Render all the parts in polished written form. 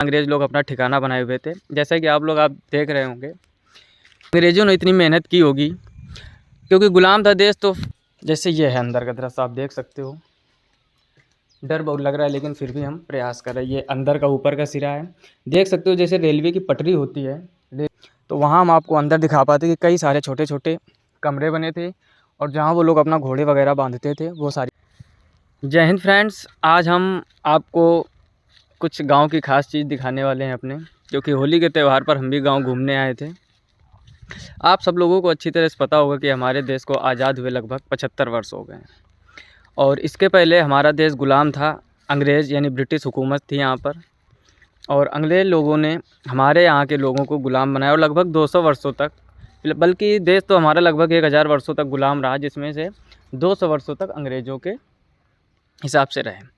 अंग्रेज़ लोग अपना ठिकाना बनाए हुए थे। जैसा कि आप देख रहे होंगे, अंग्रेज़ों ने इतनी मेहनत की होगी क्योंकि गुलाम था देश। तो जैसे ये है अंदर का दृश्य, आप देख सकते हो। डर बहुत लग रहा है लेकिन फिर भी हम प्रयास कर रहे हैं। ये अंदर का ऊपर का सिरा है, देख सकते हो जैसे रेलवे की पटरी होती है। तो वहाँ हम आपको अंदर दिखा पाते कि कई सारे छोटे छोटे कमरे बने थे और जहाँ वो लोग अपना घोड़े वगैरह बांधते थे वो सारी। जय हिंद फ्रेंड्स, आज हम आपको कुछ गांव की ख़ास चीज़ दिखाने वाले हैं अपने, क्योंकि होली के त्यौहार पर हम भी गांव घूमने आए थे। आप सब लोगों को अच्छी तरह से पता होगा कि हमारे देश को आज़ाद हुए लगभग 75 वर्ष हो गए हैं और इसके पहले हमारा देश गुलाम था। अंग्रेज़ यानी ब्रिटिश हुकूमत थी यहाँ पर, और अंग्रेज़ लोगों ने हमारे यहाँ के लोगों को गुलाम बनाया और लगभग 200 वर्षों तक, बल्कि देश तो हमारा लगभग 1000 वर्षों तक गुलाम रहा, जिसमें से 200 वर्षों तक अंग्रेज़ों के हिसाब से रहे।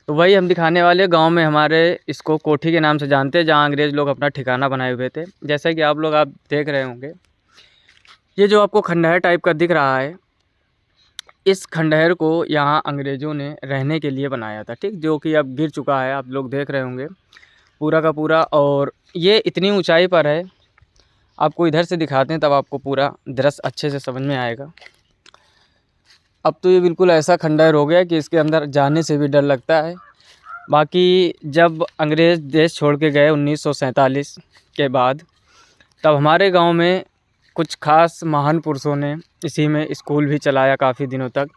तो वही हम दिखाने वाले। गांव में हमारे इसको कोठी के नाम से जानते हैं, जहां अंग्रेज़ लोग अपना ठिकाना बनाए हुए थे। जैसा कि आप देख रहे होंगे, ये जो आपको खंडहर टाइप का दिख रहा है, इस खंडहर को यहां अंग्रेज़ों ने रहने के लिए बनाया था, ठीक, जो कि अब गिर चुका है। आप लोग देख रहे होंगे पूरा का पूरा, और ये इतनी ऊंचाई पर है। आपको इधर से दिखाते हैं तब आपको पूरा दृश्य अच्छे से समझ में आएगा। अब तो ये बिल्कुल ऐसा खंडहर हो गया कि इसके अंदर जाने से भी डर लगता है। बाकी जब अंग्रेज़ देश छोड़ के गए 1947 के बाद, तब हमारे गांव में कुछ खास महान पुरुषों ने इसी में स्कूल भी चलाया काफ़ी दिनों तक।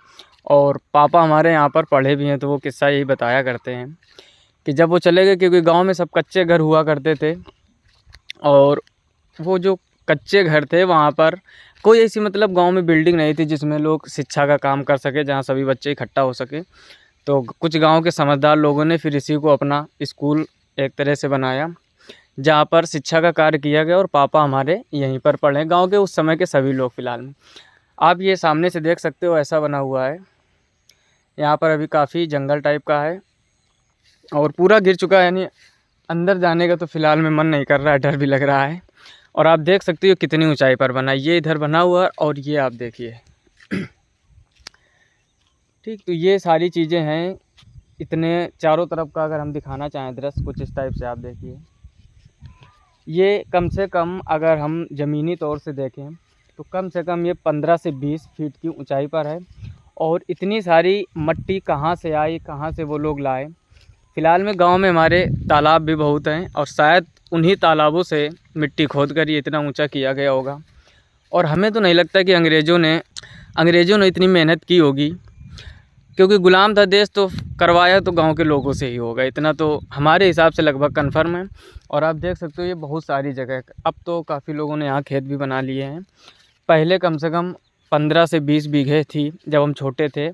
और पापा हमारे यहाँ पर पढ़े भी हैं, तो वो किस्सा यही बताया करते हैं कि जब वो चले गए, क्योंकि गांव में सब कच्चे घर हुआ करते थे, और वो जो कच्चे घर थे वहाँ पर कोई ऐसी मतलब गांव में बिल्डिंग नहीं थी जिसमें लोग शिक्षा का काम कर सके, जहाँ सभी बच्चे इकट्ठा हो सके। तो कुछ गांव के समझदार लोगों ने फिर इसी को अपना स्कूल एक तरह से बनाया, जहाँ पर शिक्षा का कार्य किया गया, और पापा हमारे यहीं पर पढ़े, गांव के उस समय के सभी लोग। फ़िलहाल में आप ये सामने से देख सकते हो, ऐसा बना हुआ है। यहाँ पर अभी काफ़ी जंगल टाइप का है और पूरा गिर चुका है, यानी अंदर जाने का तो फ़िलहाल में मन नहीं कर रहा है, डर भी लग रहा है। और आप देख सकते हो कितनी ऊंचाई पर बना, ये इधर बना हुआ है और ये आप देखिए। ठीक, तो ये सारी चीज़ें हैं। इतने चारों तरफ का अगर हम दिखाना चाहें दृश्य कुछ इस टाइप से, आप देखिए। ये कम से कम अगर हम ज़मीनी तौर से देखें तो कम से कम ये 15 से 20 फीट की ऊंचाई पर है। और इतनी सारी मट्टी कहाँ से आई, कहाँ से वो लोग लाए। फ़िलहाल में गांव में हमारे तालाब भी बहुत हैं और शायद उन्हीं तालाबों से मिट्टी खोद कर ये इतना ऊंचा किया गया होगा। और हमें तो नहीं लगता कि अंग्रेज़ों ने इतनी मेहनत की होगी, क्योंकि गुलाम था देश, तो करवाया तो गांव के लोगों से ही होगा, इतना तो हमारे हिसाब से लगभग कन्फर्म है। और आप देख सकते हो ये बहुत सारी जगह, अब तो काफ़ी लोगों ने यहाँ खेत भी बना लिए हैं। पहले कम से कम 15 से 20 बीघे थी जब हम छोटे थे,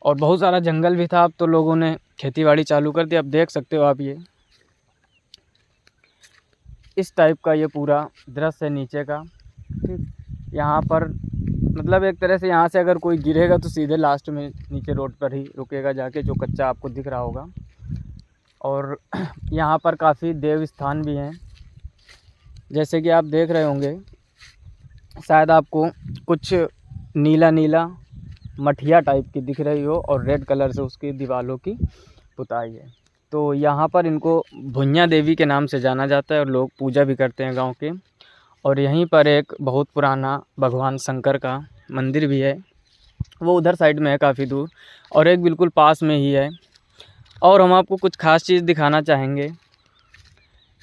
और बहुत सारा जंगल भी था। अब तो लोगों ने खेतीबाड़ी चालू कर दी। अब देख सकते हो आप, ये इस टाइप का ये पूरा दृश्य है नीचे का। ठीक, यहाँ पर मतलब एक तरह से यहाँ से अगर कोई गिरेगा तो सीधे लास्ट में नीचे रोड पर ही रुकेगा जाके, जो कच्चा आपको दिख रहा होगा। और यहाँ पर काफ़ी देव स्थान भी हैं, जैसे कि आप देख रहे होंगे, शायद आपको कुछ नीला नीला मठिया टाइप की दिख रही हो और रेड कलर से उसकी दीवारों की पुताई है। तो यहाँ पर इनको भुइयाँ देवी के नाम से जाना जाता है और लोग पूजा भी करते हैं गांव के। और यहीं पर एक बहुत पुराना भगवान शंकर का मंदिर भी है, वो उधर साइड में है काफ़ी दूर, और एक बिल्कुल पास में ही है। और हम आपको कुछ ख़ास चीज़ दिखाना चाहेंगे,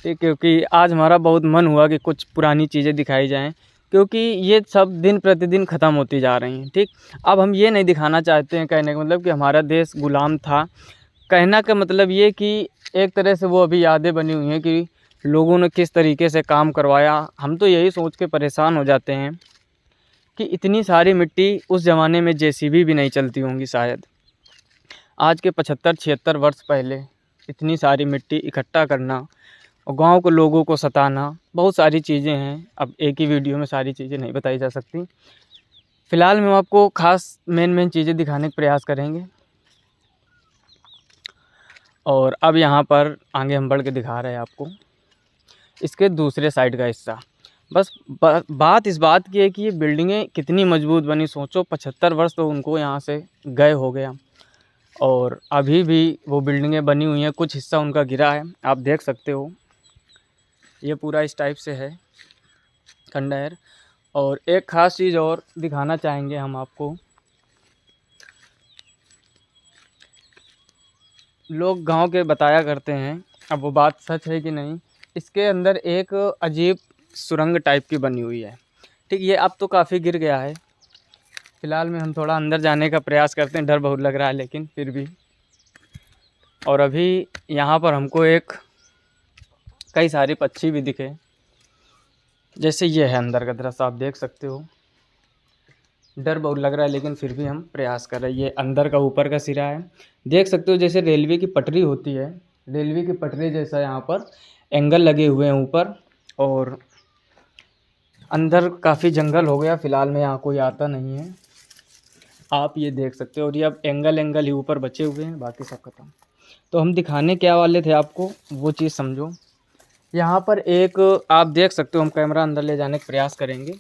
ठीक, क्योंकि आज हमारा बहुत मन हुआ कि कुछ पुरानी चीज़ें दिखाई जाएं, क्योंकि ये सब दिन प्रतिदिन ख़त्म होती जा रही हैं। ठीक, अब हम ये नहीं दिखाना चाहते हैं, कहने का मतलब कि हमारा देश गुलाम था। कहना का मतलब ये कि एक तरह से वो अभी यादें बनी हुई हैं कि लोगों ने किस तरीके से काम करवाया। हम तो यही सोच के परेशान हो जाते हैं कि इतनी सारी मिट्टी उस ज़माने में जेसीबी भी नहीं चलती होंगी शायद। आज के 75-76 वर्ष पहले इतनी सारी मिट्टी इकट्ठा करना और गांव के लोगों को सताना, बहुत सारी चीज़ें हैं। अब एक ही वीडियो में सारी चीज़ें नहीं बताई जा सकती। फ़िलहाल में हम आपको ख़ास मेन चीज़ें दिखाने का प्रयास करेंगे। और अब यहाँ पर आगे हम बढ़ के दिखा रहे हैं आपको इसके दूसरे साइड का हिस्सा। बस बात इस बात की है कि ये बिल्डिंगें कितनी मजबूत बनी। सोचो 75 वर्ष तो उनको यहाँ से गए हो गया, और अभी भी वो बिल्डिंगें बनी हुई हैं, कुछ हिस्सा उनका गिरा है, आप देख सकते हो। ये पूरा इस टाइप से है खंडहर। और एक ख़ास चीज़ और दिखाना चाहेंगे हम आपको। लोग गांव के बताया करते हैं, अब वो बात सच है कि नहीं, इसके अंदर एक अजीब सुरंग टाइप की बनी हुई है। ठीक, ये अब तो काफ़ी गिर गया है। फ़िलहाल में हम थोड़ा अंदर जाने का प्रयास करते हैं, डर बहुत लग रहा है लेकिन फिर भी। और अभी यहाँ पर हमको कई सारे पक्षी भी दिखे, जैसे ये है अंदर का दृश्य, आप देख सकते हो। डर बहुत लग रहा है लेकिन फिर भी हम प्रयास कर रहे हैं। ये अंदर का ऊपर का सिरा है, देख सकते हो, जैसे रेलवे की पटरी होती है, रेलवे की पटरी जैसा यहाँ पर एंगल लगे हुए हैं ऊपर। और अंदर काफ़ी जंगल हो गया, फ़िलहाल में यहाँ कोई आता नहीं है, आप ये देख सकते हो। और ये अब एंगल ही ऊपर बचे हुए हैं, बाकी सब खत्म। तो हम दिखाने क्या वाले थे आपको, वो चीज़ समझो। यहाँ पर एक आप देख सकते हो, हम कैमरा अंदर ले जाने का प्रयास करेंगे,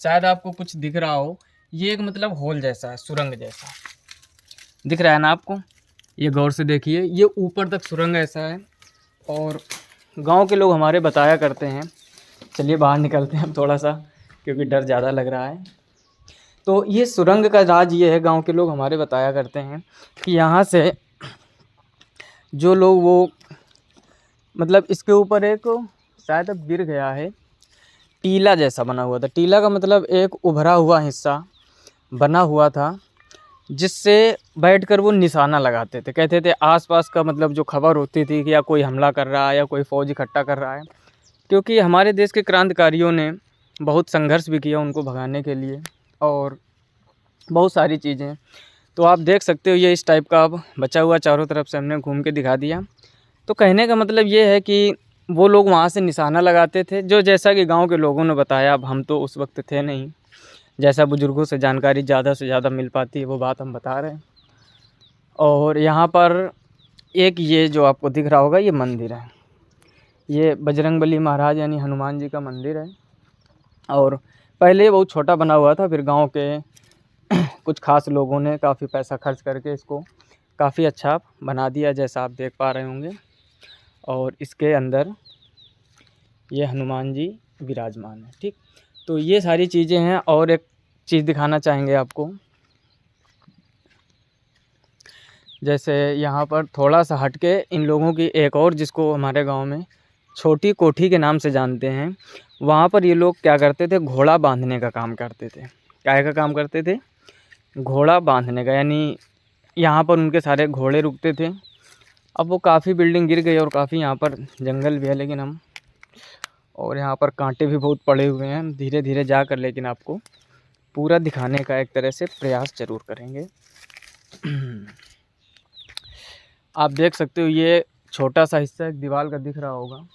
शायद आपको कुछ दिख रहा हो। ये एक मतलब होल जैसा है, सुरंग जैसा दिख रहा है ना आपको। ये गौर से देखिए, ये ऊपर तक सुरंग ऐसा है। और गांव के लोग हमारे बताया करते हैं, चलिए बाहर निकलते हैं हम थोड़ा सा, क्योंकि डर ज़्यादा लग रहा है। तो ये सुरंग का राज ये है, गांव के लोग हमारे बताया करते हैं कि यहाँ से जो लोग वो मतलब इसके ऊपर एक शायद अब गिर गया है, टीला जैसा बना हुआ था। टीला का मतलब एक उभरा हुआ हिस्सा बना हुआ था, जिससे बैठकर वो निशाना लगाते थे। कहते थे आसपास का मतलब जो खबर होती थी कि या कोई हमला कर रहा है या कोई फ़ौज इकट्ठा कर रहा है, क्योंकि हमारे देश के क्रांतिकारियों ने बहुत संघर्ष भी किया उनको भगाने के लिए और बहुत सारी चीज़ें। तो आप देख सकते हो ये इस टाइप का अब बचा हुआ, चारों तरफ से हमने घूम के दिखा दिया। तो कहने का मतलब ये है कि वो लोग वहाँ से निशाना लगाते थे, जो जैसा कि गांव के लोगों ने बताया। अब हम तो उस वक्त थे नहीं, जैसा बुज़ुर्गों से जानकारी ज़्यादा से ज़्यादा मिल पाती है वो बात हम बता रहे हैं। और यहाँ पर एक ये जो आपको दिख रहा होगा ये मंदिर है, ये बजरंगबली महाराज यानी हनुमान जी का मंदिर है। और पहले ये बहुत छोटा बना हुआ था, फिर गांव के कुछ खास लोगों ने काफ़ी पैसा खर्च करके इसको काफ़ी अच्छा बना दिया, जैसा आप देख पा रहे होंगे। और इसके अंदर ये हनुमान जी विराजमान है। ठीक, तो ये सारी चीज़ें हैं। और एक चीज़ दिखाना चाहेंगे आपको, जैसे यहाँ पर थोड़ा सा हटके इन लोगों की एक और, जिसको हमारे गांव में छोटी कोठी के नाम से जानते हैं, वहाँ पर ये लोग क्या करते थे, घोड़ा बांधने का काम करते थे। क्या का काम करते थे, घोड़ा बांधने का, यानी यहाँ पर उनके सारे घोड़े रुकते थे। अब वो काफ़ी बिल्डिंग गिर गई और काफ़ी यहाँ पर जंगल भी है, लेकिन हम, और यहाँ पर कांटे भी बहुत पड़े हुए हैं, धीरे धीरे जाकर लेकिन आपको पूरा दिखाने का एक तरह से प्रयास ज़रूर करेंगे। आप देख सकते हो ये छोटा सा हिस्सा एक दीवार का दिख रहा होगा।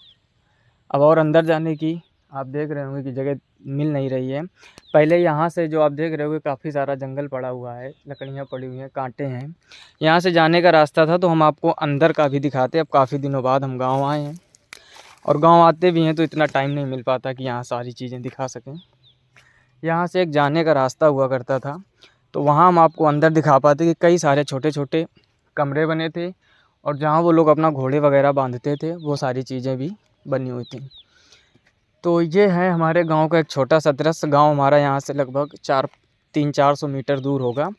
अब और अंदर जाने की आप देख रहे होंगे कि जगह मिल नहीं रही है। पहले यहाँ से जो आप देख रहे होंगे काफ़ी सारा जंगल पड़ा हुआ है, लकड़ियाँ पड़ी हुई हैं, कांटे हैं। यहाँ से जाने का रास्ता था, तो हम आपको अंदर का भी दिखाते। अब काफ़ी दिनों बाद हम गांव आए हैं, और गांव आते भी हैं तो इतना टाइम नहीं मिल पाता कि यहाँ सारी चीज़ें दिखा सकें। यहाँ से एक जाने का रास्ता हुआ करता था, तो वहाँ हम आपको अंदर दिखा पाते कि कई सारे छोटे छोटे कमरे बने थे, और जहाँ वो लोग अपना घोड़े वगैरह बांधते थे वो सारी चीज़ें भी बनी हुई थी। तो ये है हमारे गांव का एक छोटा सा दृश्य। गांव हमारा यहाँ से लगभग 300-400 मीटर दूर होगा,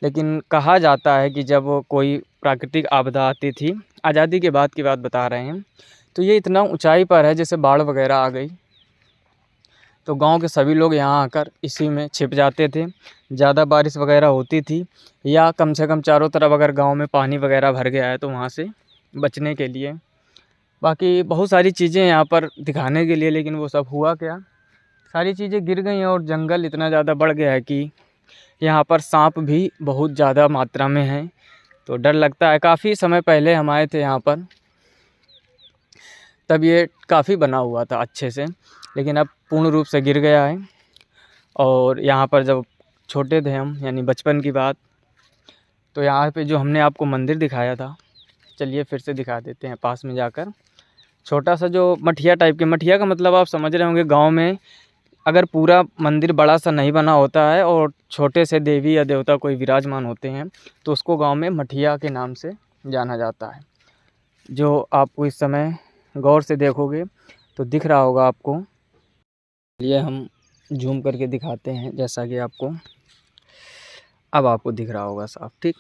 लेकिन कहा जाता है कि जब कोई प्राकृतिक आपदा आती थी, आज़ादी के बाद की बात बता रहे हैं, तो ये इतना ऊंचाई पर है, जैसे बाढ़ वगैरह आ गई तो गांव के सभी लोग यहाँ आकर इसी में छिप जाते थे। ज़्यादा बारिश वगैरह होती थी, या कम से कम चारों तरफ अगर गांव में पानी वगैरह भर गया है तो वहाँ से बचने के लिए। बाकी बहुत सारी चीज़ें यहाँ पर दिखाने के लिए, लेकिन वो सब हुआ क्या, सारी चीज़ें गिर गई हैं। और जंगल इतना ज़्यादा बढ़ गया है कि यहाँ पर सांप भी बहुत ज़्यादा मात्रा में हैं, तो डर लगता है। काफ़ी समय पहले हम आए थे यहाँ पर, तब ये काफ़ी बना हुआ था अच्छे से, लेकिन अब पूर्ण रूप से गिर गया है। और यहाँ पर जब छोटे थे हम, यानी बचपन की बात, तो यहाँ पे जो हमने आपको मंदिर दिखाया था, चलिए फिर से दिखा देते हैं पास में जाकर। छोटा सा जो मठिया टाइप के, मठिया का मतलब आप समझ रहे होंगे, गांव में अगर पूरा मंदिर बड़ा सा नहीं बना होता है और छोटे से देवी या देवता कोई विराजमान होते हैं तो उसको गांव में मठिया के नाम से जाना जाता है। जो आपको इस समय गौर से देखोगे तो दिख रहा होगा आपको, ये हम जूम करके दिखाते हैं जैसा कि आपको अब आपको दिख रहा होगा साफ, ठीक।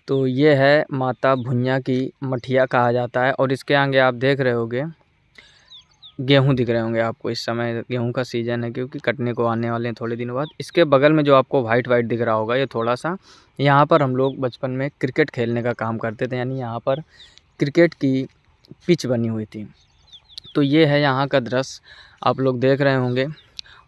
तो ये है माता भुनिया की मठिया कहा जाता है। और इसके आगे आप देख रहे होंगे गेहूं दिख रहे होंगे आपको, इस समय गेहूं का सीज़न है क्योंकि कटने को आने वाले हैं थोड़े दिनों बाद। इसके बगल में जो आपको वाइट वाइट दिख रहा होगा ये थोड़ा सा, यहाँ पर हम लोग बचपन में क्रिकेट खेलने का काम करते थे, यानी यहाँ पर क्रिकेट की पिच बनी हुई थी। तो ये है यहाँ का दृश्य आप लोग देख रहे होंगे।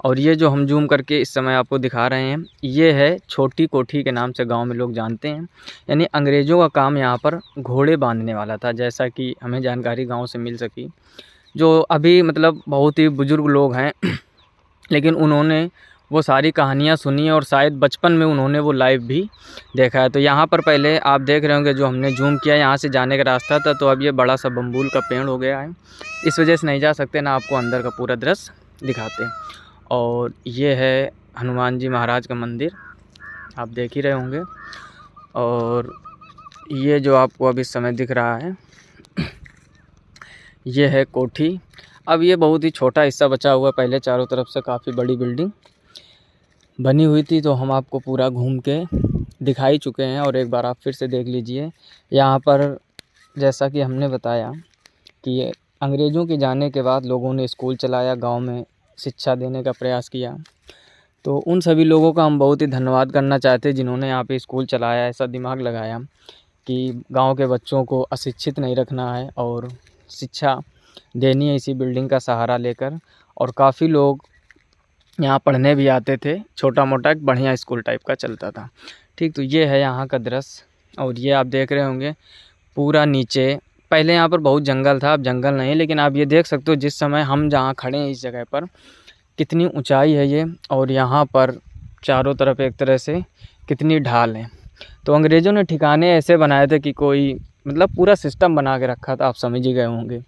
और ये जो हम जूम करके इस समय आपको दिखा रहे हैं ये है छोटी कोठी के नाम से गांव में लोग जानते हैं। यानी अंग्रेज़ों का काम यहाँ पर घोड़े बांधने वाला था, जैसा कि हमें जानकारी गांव से मिल सकी। जो अभी मतलब बहुत ही बुज़ुर्ग लोग हैं लेकिन उन्होंने वो सारी कहानियाँ सुनी और शायद बचपन में उन्होंने वो लाइव भी देखा है। तो यहाँ पर पहले आप देख रहे होंगे जो हमने जूम किया यहाँ से जाने का रास्ता था, तो अब ये बड़ा सा बम्बूल का पेड़ हो गया है, इस वजह से नहीं जा सकते ना, आपको अंदर का पूरा दृश्य दिखाते हैं। और ये है हनुमान जी महाराज का मंदिर, आप देख ही रहे होंगे। और ये जो आपको अब इस समय दिख रहा है ये है कोठी। अब ये बहुत ही छोटा हिस्सा बचा हुआ, पहले चारों तरफ से काफ़ी बड़ी बिल्डिंग बनी हुई थी, तो हम आपको पूरा घूम के दिखा ही चुके हैं। और एक बार आप फिर से देख लीजिए यहाँ पर, जैसा कि हमने बताया कि अंग्रेज़ों के जाने के बाद लोगों ने स्कूल चलाया, गांव में शिक्षा देने का प्रयास किया। तो उन सभी लोगों का हम बहुत ही धन्यवाद करना चाहते हैं जिन्होंने यहाँ पे स्कूल चलाया, ऐसा दिमाग लगाया कि गांव के बच्चों को अशिक्षित नहीं रखना है और शिक्षा देनी है इसी बिल्डिंग का सहारा लेकर। और काफ़ी लोग यहाँ पढ़ने भी आते थे, छोटा मोटा एक बढ़िया स्कूल टाइप का चलता था, ठीक। तो ये है यहाँ का दृश्य। और ये आप देख रहे होंगे पूरा नीचे, पहले यहाँ पर बहुत जंगल था, अब जंगल नहीं है, लेकिन आप ये देख सकते हो जिस समय हम जहाँ खड़े हैं इस जगह पर कितनी ऊंचाई है ये, और यहाँ पर चारों तरफ एक तरह से कितनी ढाल है। तो अंग्रेज़ों ने ठिकाने ऐसे बनाए थे कि कोई मतलब पूरा सिस्टम बना के रखा था, आप समझ ही गए होंगे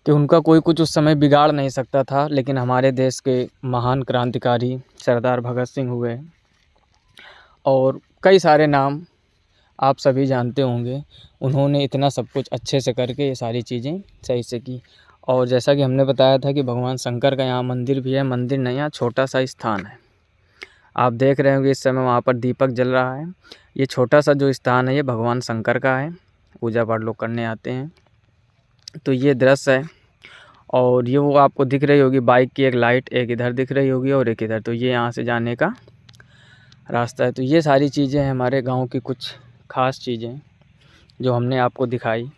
कि उनका कोई कुछ उस समय बिगाड़ नहीं सकता था। लेकिन हमारे देश के महान क्रांतिकारी सरदार भगत सिंह हुए और कई सारे नाम आप सभी जानते होंगे, उन्होंने इतना सब कुछ अच्छे से करके ये सारी चीज़ें सही से की। और जैसा कि हमने बताया था कि भगवान शंकर का यहाँ मंदिर भी है, मंदिर नहीं, यहाँ छोटा सा स्थान है। आप देख रहे होंगे इस समय वहाँ पर दीपक जल रहा है। ये छोटा सा जो स्थान है ये भगवान शंकर का है, पूजा पाठ लोग करने आते हैं। तो ये दृश्य है। और ये वो आपको दिख रही होगी बाइक की एक लाइट, एक इधर दिख रही होगी और एक इधर, तो ये यहाँ से जाने का रास्ता है। तो ये सारी चीज़ें हैं हमारे गाँव की कुछ ख़ास चीज़ें जो हमने आपको दिखाई।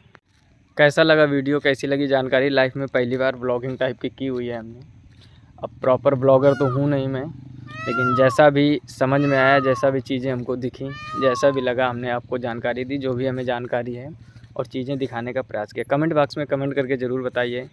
कैसा लगा वीडियो, कैसी लगी जानकारी? लाइफ में पहली बार ब्लॉगिंग टाइप की हुई है हमने। अब प्रॉपर ब्लॉगर तो हूँ नहीं मैं, लेकिन जैसा भी समझ में आया, जैसा भी चीज़ें हमको दिखी, जैसा भी लगा, हमने आपको जानकारी दी, जो भी हमें जानकारी है और चीज़ें दिखाने का प्रयास किया। कमेंट बॉक्स में कमेंट करके ज़रूर बताइए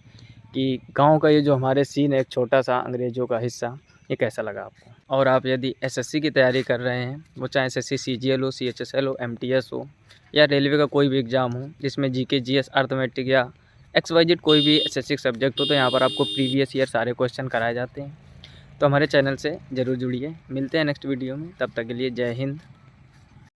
कि गांव का ये जो हमारे सीन है, एक छोटा सा अंग्रेज़ों का हिस्सा, ये कैसा लगा आपको। और आप यदि एसएससी की तैयारी कर रहे हैं, वो चाहे एसएससी सीजीएल हो, सीएचएसएल हो, एमटीएस हो या रेलवे का कोई भी एग्ज़ाम हो जिसमें जीके, जीएस, अर्थमेटिक या XYZ कोई भी एसएससी सब्जेक्ट हो, तो यहाँ पर आपको प्रीवियस ईयर सारे क्वेश्चन कराए जाते हैं। तो हमारे चैनल से ज़रूर जुड़िए। मिलते हैं नेक्स्ट वीडियो में, तब तक के लिए जय हिंद।